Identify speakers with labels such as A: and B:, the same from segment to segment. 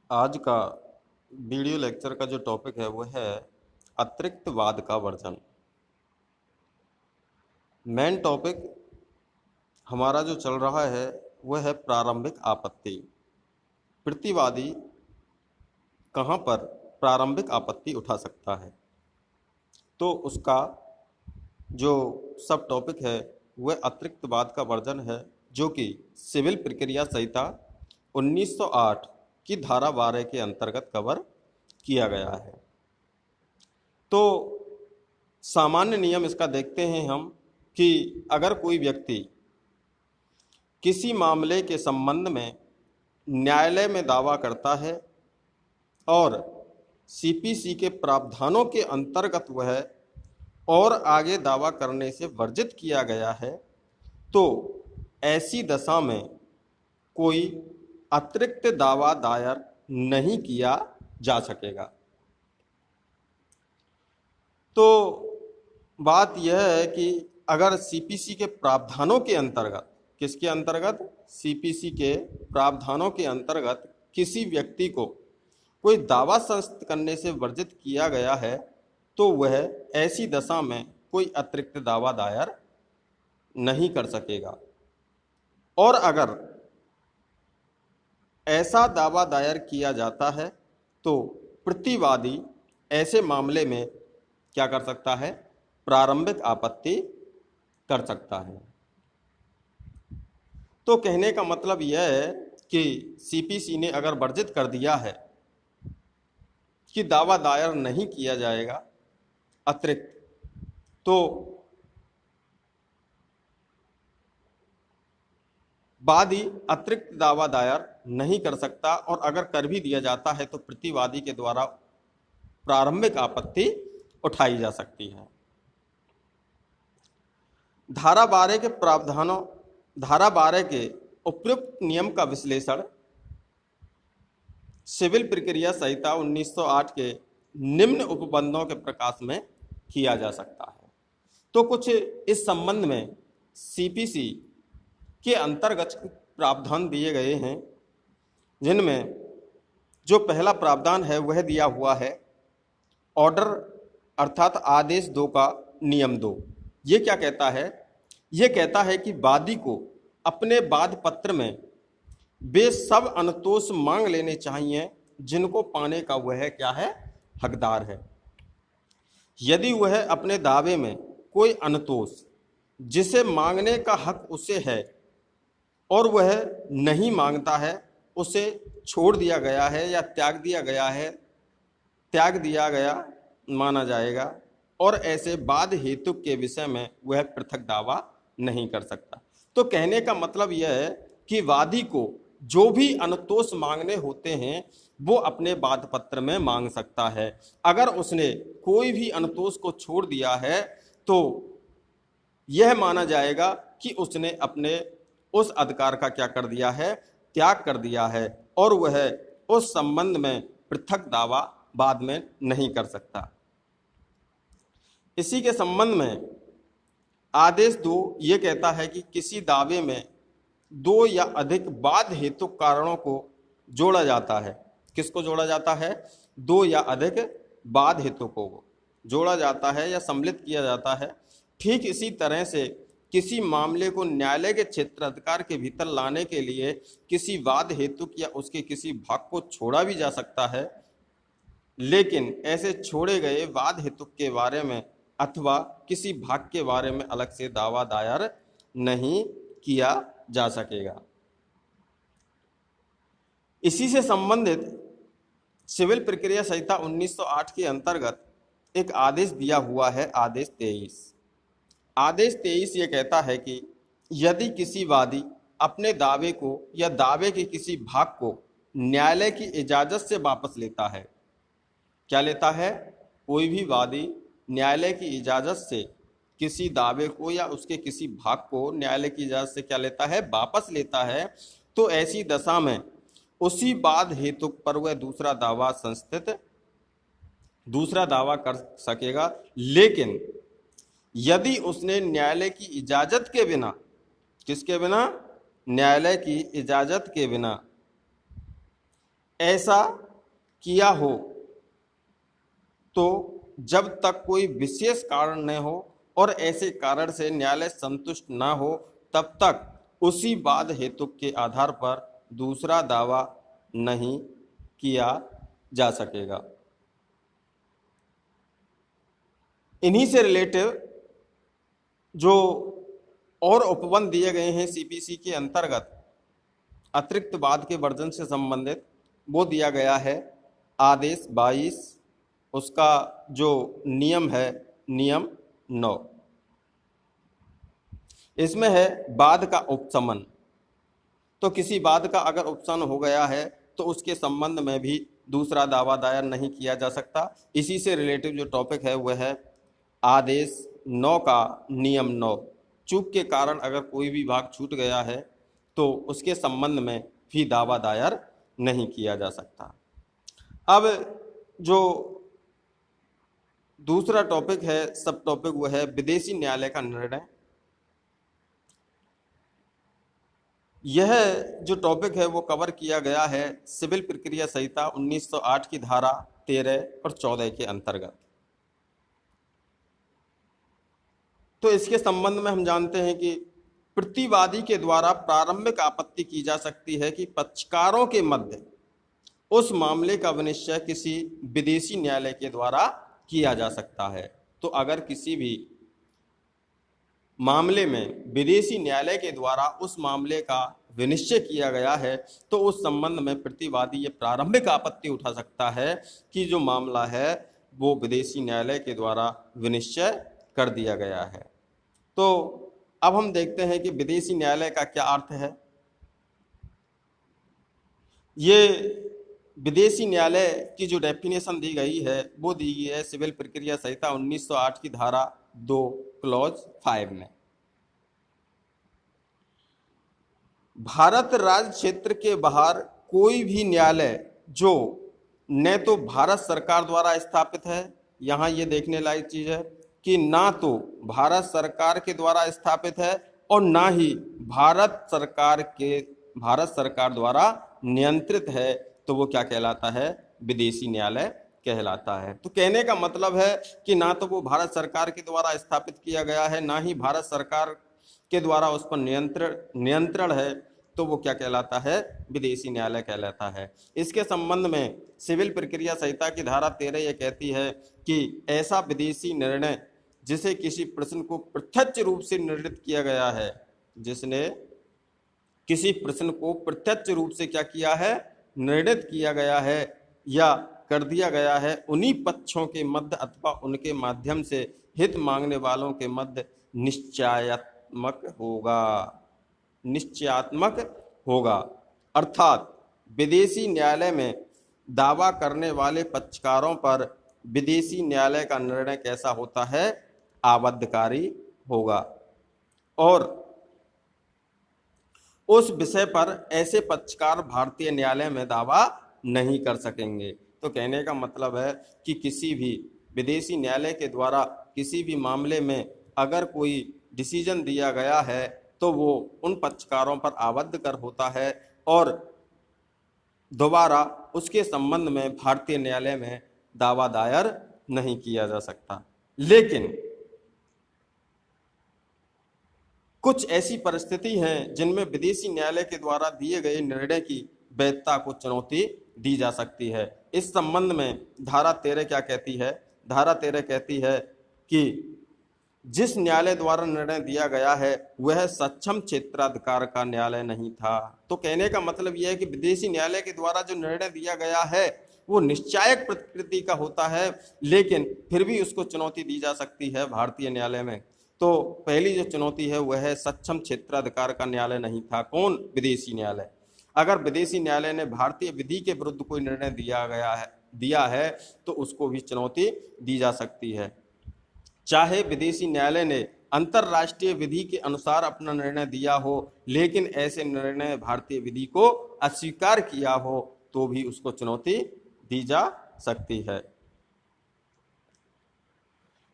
A: आज का video lecture का जो टॉपिक है वो है अतिरिक्तवाद का वर्जन। मेन टॉपिक हमारा जो चल रहा है वह है प्रारंभिक आपत्ति। प्रतिवादी कहाँ पर प्रारंभिक आपत्ति उठा सकता है, तो उसका जो सब टॉपिक है वह अतिरिक्तवाद का वर्जन है, जो कि सिविल प्रक्रिया संहिता 1908 की धारा 12 के अंतर्गत कवर किया गया है। तो सामान्य नियम इसका देखते हैं हम कि अगर कोई व्यक्ति किसी मामले के संबंध में न्यायालय में दावा करता है और सीपीसी के प्रावधानों के अंतर्गत वह और आगे दावा करने से वर्जित किया गया है, तो ऐसी दशा में कोई अतिरिक्त दावा दायर नहीं किया जा सकेगा। तो बात यह है कि अगर सीपीसी के प्रावधानों के अंतर्गत, किसके अंतर्गत, सीपीसी के प्रावधानों के अंतर्गत किसी व्यक्ति को कोई दावा संस्थित करने से वर्जित किया गया है, तो वह ऐसी दशा में कोई अतिरिक्त दावा दायर नहीं कर सकेगा। और अगर ऐसा दावा दायर किया जाता है तो प्रतिवादी ऐसे मामले में क्या कर सकता है, प्रारंभिक आपत्ति कर सकता है। तो कहने का मतलब यह है कि सीपीसी ने अगर वर्जित कर दिया है कि दावा दायर नहीं किया जाएगा अतिरिक्त, तो वादी अतिरिक्त दावा दायर नहीं कर सकता, और अगर कर भी दिया जाता है तो प्रतिवादी के द्वारा प्रारंभिक आपत्ति उठाई जा सकती है। धारा 12 के प्रावधानों, धारा 12 के उपयुक्त नियम का विश्लेषण सिविल प्रक्रिया संहिता 1908 के निम्न उपबंधों के प्रकाश में किया जा सकता है। तो कुछ इस संबंध में सीपीसी के अंतर्गत प्रावधान दिए गए हैं, जिनमें जो पहला प्रावधान है वह दिया हुआ है ऑर्डर अर्थात आदेश 2 का नियम 2। ये क्या कहता है? ये कहता है कि वादी को अपने वाद पत्र में वे सब अनुतोष मांग लेने चाहिए जिनको पाने का वह क्या है, हकदार है। यदि वह अपने दावे में कोई अनुतोष जिसे मांगने का हक उसे है और वह नहीं मांगता है, उसे छोड़ दिया गया है या त्याग दिया गया माना जाएगा, और ऐसे वाद हेतु के विषय में वह पृथक दावा नहीं कर सकता। तो कहने का मतलब यह है कि वादी को जो भी अनुतोष मांगने होते हैं वो अपने वाद पत्र में मांग सकता है। अगर उसने कोई भी अनुतोष को छोड़ दिया है तो यह माना जाएगा कि उसने अपने उस अधिकार का क्या कर दिया है, त्याग कर दिया है, और वह उस संबंध में पृथक दावा बाद में नहीं कर सकता। इसी के संबंध में आदेश 2 ये कहता है कि किसी दावे में 2 या अधिक वाद हेतु कारणों को जोड़ा जाता है। किसको जोड़ा जाता है? 2 या अधिक वाद हेतु को जोड़ा जाता है या सम्मिलित किया जाता है। ठीक इसी तरह से किसी मामले को न्यायालय के क्षेत्राधिकार के भीतर लाने के लिए किसी वाद हेतु या उसके किसी भाग को छोड़ा भी जा सकता है, लेकिन ऐसे छोड़े गए वाद हेतु के बारे में अथवा किसी भाग के बारे में अलग से दावा दायर नहीं किया जा सकेगा। इसी से संबंधित सिविल प्रक्रिया संहिता 1908 के अंतर्गत एक आदेश दिया हुआ है, आदेश 23। आदेश 23 ये कहता है कि यदि किसी वादी अपने दावे को या दावे के किसी भाग को न्यायालय की इजाजत से वापस लेता है, क्या लेता है? कोई भी वादी न्यायालय की इजाजत से किसी दावे को या उसके किसी भाग को न्यायालय की इजाजत से क्या लेता है, वापस लेता है, तो ऐसी दशा में उसी वाद हेतु पर वह दूसरा दावा कर सकेगा। लेकिन यदि उसने न्यायालय की इजाजत के बिना, किसके बिना? न्यायालय की इजाजत के बिना ऐसा किया हो तो जब तक कोई विशेष कारण न हो और ऐसे कारण से न्यायालय संतुष्ट न हो तब तक उसी वाद हेतु के आधार पर दूसरा दावा नहीं किया जा सकेगा। इन्हीं से रिलेटिव जो और उपबंध दिए गए हैं सीपीसी के अंतर्गत अतिरिक्त वाद के वर्जन से संबंधित, वो दिया गया है आदेश 22, उसका जो नियम है नियम 9। इसमें है वाद का उपशमन। तो किसी वाद का अगर उपशमन हो गया है तो उसके संबंध में भी दूसरा दावा दायर नहीं किया जा सकता। इसी से रिलेटिव जो टॉपिक है वह है आदेश 9 का नियम 9। चूक के कारण अगर कोई भी भाग छूट गया है तो उसके संबंध में भी दावा दायर नहीं किया जा सकता। अब जो दूसरा टॉपिक है, सब टॉपिक, वो है विदेशी न्यायालय का निर्णय। यह जो टॉपिक है वो कवर किया गया है सिविल प्रक्रिया संहिता 1908 की धारा 13 और 14 के अंतर्गत। तो इसके संबंध में हम जानते हैं कि प्रतिवादी के द्वारा प्रारंभिक आपत्ति की जा सकती है कि पक्षकारों के मध्य उस मामले का विनिश्चय किसी विदेशी न्यायालय के द्वारा किया जा सकता है। तो अगर किसी भी मामले में विदेशी न्यायालय के द्वारा उस मामले का विनिश्चय किया गया है तो उस संबंध में प्रतिवादी ये प्रारंभिक आपत्ति उठा सकता है कि जो मामला है वो विदेशी न्यायालय के द्वारा विनिश्चय कर दिया गया है। तो अब हम देखते हैं कि विदेशी न्यायालय का क्या अर्थ है। ये विदेशी न्यायालय की जो डेफिनेशन दी गई है वो दी गई है सिविल प्रक्रिया संहिता 1908 की धारा 2 क्लॉज 5 में। भारत राज्य क्षेत्र के बाहर कोई भी न्यायालय जो न तो भारत सरकार द्वारा स्थापित है, यहाँ ये देखने लायक चीज है कि ना तो भारत सरकार के द्वारा स्थापित है और ना ही भारत सरकार द्वारा नियंत्रित है, तो वो क्या कहलाता है, विदेशी न्यायालय कहलाता है। तो कहने का मतलब है कि ना तो वो भारत सरकार के द्वारा स्थापित किया गया है, ना ही भारत सरकार के द्वारा उस पर नियंत्रण है, तो वो क्या कहलाता है, विदेशी न्यायालय कहलाता है। इसके संबंध में सिविल प्रक्रिया संहिता की धारा 13 ये कहती है कि ऐसा विदेशी निर्णय जिसे किसी प्रश्न को प्रत्यक्ष रूप से निर्णित किया गया है, जिसने किसी प्रश्न को प्रत्यक्ष रूप से क्या किया है, निर्णित किया गया है या कर दिया गया है, उन्हीं पक्षों के मध्य अथवा उनके माध्यम से हित मांगने वालों के मध्य निश्चयात्मक होगा। अर्थात विदेशी न्यायालय में दावा करने वाले पक्षकारों पर विदेशी न्यायालय का निर्णय कैसा होता है, आबद्धकारी होगा और उस विषय पर ऐसे पक्षकार भारतीय न्यायालय में दावा नहीं कर सकेंगे। तो कहने का मतलब है कि किसी भी विदेशी न्यायालय के द्वारा किसी भी मामले में अगर कोई डिसीजन दिया गया है तो वो उन पक्षकारों पर आबद्ध कर होता है और दोबारा उसके संबंध में भारतीय न्यायालय में दावा दायर नहीं किया जा सकता। लेकिन कुछ ऐसी परिस्थिति हैं जिनमें विदेशी न्यायालय के द्वारा दिए गए निर्णय की वैधता को चुनौती दी जा सकती है। इस संबंध में धारा 13 क्या कहती है, धारा 13 कहती है कि जिस न्यायालय द्वारा निर्णय दिया गया है वह सक्षम क्षेत्राधिकार का न्यायालय नहीं था। तो कहने का मतलब यह है कि विदेशी न्यायालय के द्वारा जो निर्णय दिया गया है वो निश्चायक प्रकृति का होता है, लेकिन फिर भी उसको चुनौती दी जा सकती है भारतीय न्यायालय में। तो पहली जो चुनौती है वह है सक्षम क्षेत्राधिकार का न्यायालय नहीं था। कौन? विदेशी न्यायालय। अगर विदेशी न्यायालय ने भारतीय विधि के विरुद्ध कोई निर्णय दिया है तो उसको भी चुनौती दी जा सकती है। चाहे विदेशी न्यायालय ने अंतरराष्ट्रीय विधि के अनुसार अपना निर्णय दिया हो, लेकिन ऐसे निर्णय भारतीय विधि को अस्वीकार किया हो तो भी उसको चुनौती दी जा सकती है।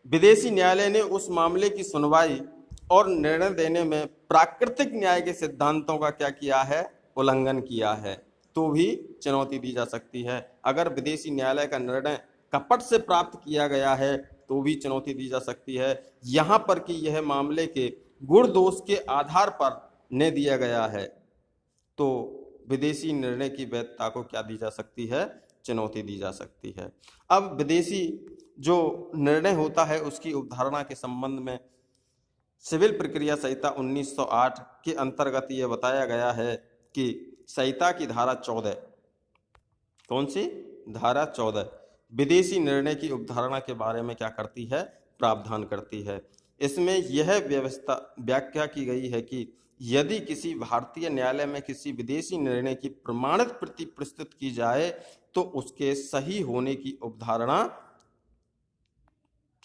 A: विदेशी न्यायालय ने उस मामले की सुनवाई और निर्णय देने में प्राकृतिक न्याय के सिद्धांतों का क्या किया है, उल्लंघन किया है। तो भी चुनौती दी जा सकती है। अगर विदेशी न्यायालय का निर्णय कपट से प्राप्त किया गया है तो भी चुनौती दी जा सकती है। यहाँ पर कि यह मामले के गुण दोष के आधार पर ने दिया गया है तो विदेशी निर्णय की वैधता को क्या दी जा सकती है, चुनौती दी जा सकती है। अब विदेशी जो निर्णय होता है उसकी अवधारणा के संबंध में सिविल प्रक्रिया संहिता 1908 के अंतर्गत यह बताया गया है कि संहिता की धारा 14, कौन सी धारा 14, विदेशी निर्णय की अवधारणा के बारे में क्या करती है, प्रावधान करती है। इसमें यह व्यवस्था व्याख्या की गई है कि यदि किसी भारतीय न्यायालय में किसी विदेशी निर्णय की प्रमाणित प्रति प्रस्तुत की जाए तो उसके सही होने की अवधारणा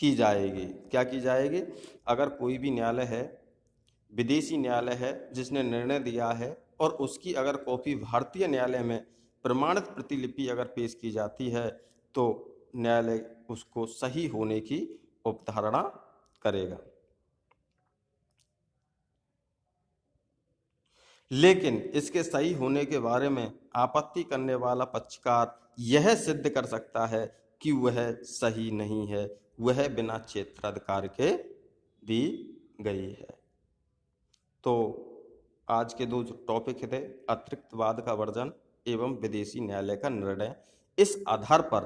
A: की जाएगी। क्या की जाएगी? अगर कोई भी न्यायालय है, विदेशी न्यायालय है जिसने निर्णय दिया है और उसकी अगर कॉपी भारतीय न्यायालय में प्रमाणित प्रतिलिपि अगर पेश की जाती है तो न्यायालय उसको सही होने की अवधारणा करेगा। लेकिन इसके सही होने के बारे में आपत्ति करने वाला पक्षकार यह सिद्ध कर सकता है कि वह सही नहीं है, वह बिना क्षेत्राधिकार के दी गई है। तो आज के दो जो टॉपिक थे, अतिरिक्तवाद का वर्जन एवं विदेशी न्यायालय का निर्णय, इस आधार पर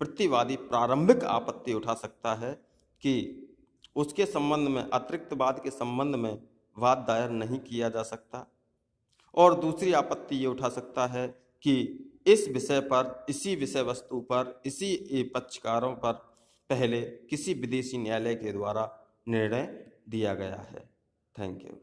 A: प्रतिवादी प्रारंभिक आपत्ति उठा सकता है कि उसके संबंध में, अतिरिक्तवाद के संबंध में वाद दायर नहीं किया जा सकता। और दूसरी आपत्ति ये उठा सकता है कि इस विषय पर, इसी विषय वस्तु पर, इसी पक्षकारों पर पहले किसी विदेशी न्यायालय के द्वारा निर्णय दिया गया है। Thank you.